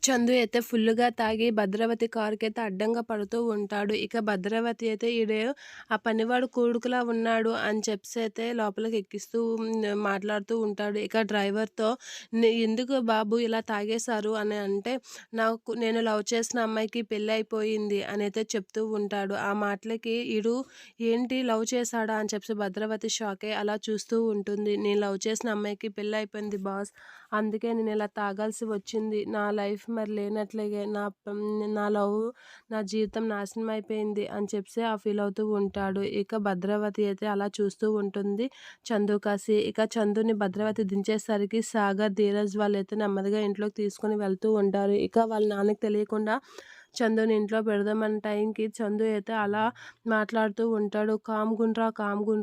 చందు అయితే ఫుల్లుగా తాగి భద్రావతి కారుకైతే అడ్డంగా పడుతూ ఉంటాడు. ఇక భద్రావతి అయితే ఈడు ఆ పనివాడు కొడుకులా ఉన్నాడు అని చెప్పేసి అయితే లోపలికి ఎక్కిస్తూ మాట్లాడుతూ ఉంటాడు. ఇక డ్రైవర్‌తో ఎందుకు బాబు ఇలా తాగేశారు అని అంటే, నేను లవ్ చేసిన అమ్మాయికి పెళ్లి అయిపోయింది అనైతే చెప్తూ ఉంటాడు. ఆ మాటలకి ఈడు ఏంటి లవ్ చేశాడా అని చెప్పేసి భద్రావతి షాక్ అయ్యి అలా చూస్తూ ఉంటుంది. నేను లవ్ చేసిన అమ్మాయికి పెళ్లి అయిపోయింది బాస్. అందుకే నేను ఇలా తాగాల్సి వచ్చింది. నా లైఫ్ మరి లేనట్లేగే నా లవ్ నా జీవితం నాశనం అయిపోయింది అని చెప్పేసి ఫీల్ అవుతూ ఉంటాడు. ఇక భద్రావతి అయితే అలా చూస్తూ ఉంటుంది. చందు కాసి ఇక చందుని భద్రావతి దించేసరికి సాగర్, ధీరజ్ వాళ్ళైతే నెమ్మదిగా ఇంట్లోకి తీసుకొని వెళ్తూ ఉంటారు. ఇక వాళ్ళ నాన్నకి తెలియకుండా చందుని ఇంట్లో పెడదామన్న టైంకి చందు అయితే అలా మాట్లాడుతూ ఉంటాడు. కామ్‌గుండ్రా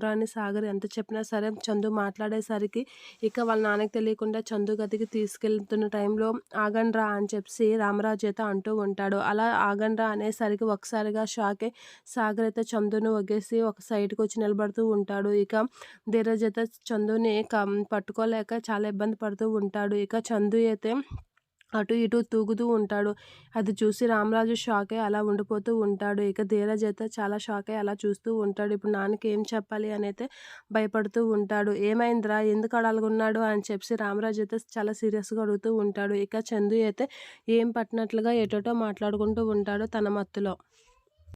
అని సాగర్ ఎంత చెప్పినా సరే చందు మాట్లాడేసరికి ఇక వాళ్ళ నాన్నకి తెలియకుండా చందు గదికి తీసుకెళ్తున్న టైంలో ఆగండ్రా అని చెప్పేసి రామరాజు అయితే అంటూ ఉంటాడు. అలా ఆగండ్రా అనేసరికి ఒకసారిగా షాక్ అయ్యి సాగర్ అయితే చందును వగేసి ఒక సైడ్‌కి వచ్చి నిలబడుతూ ఉంటాడు. ఇక ధీరజ్ అయితే చందుని పట్టుకోలేక చాలా ఇబ్బంది పడుతూ ఉంటాడు. ఇక చందు అయితే అటు ఇటు తూగుతూ ఉంటాడు. అది చూసి రామరాజు షాక్ అయ్యి అలా ఉండిపోతూ ఉంటాడు. ఇక ధీరజ్ అయితే చాలా షాక్ అయ్యి అలా చూస్తూ ఉంటాడు. ఇప్పుడు నాన్నకి ఏం చెప్పాలి అని అయితే భయపడుతూ ఉంటాడు. ఏమైందిరా ఎందుకు అలాగున్నాడు అని చెప్పేసి రామరాజు అయితే చాలా సీరియస్‌గా అడుగుతూ ఉంటాడు. ఇక చందు అయితే ఏం పట్టినట్లుగా ఏటేటో మాట్లాడుకుంటూ ఉంటాడు తన మత్తులో.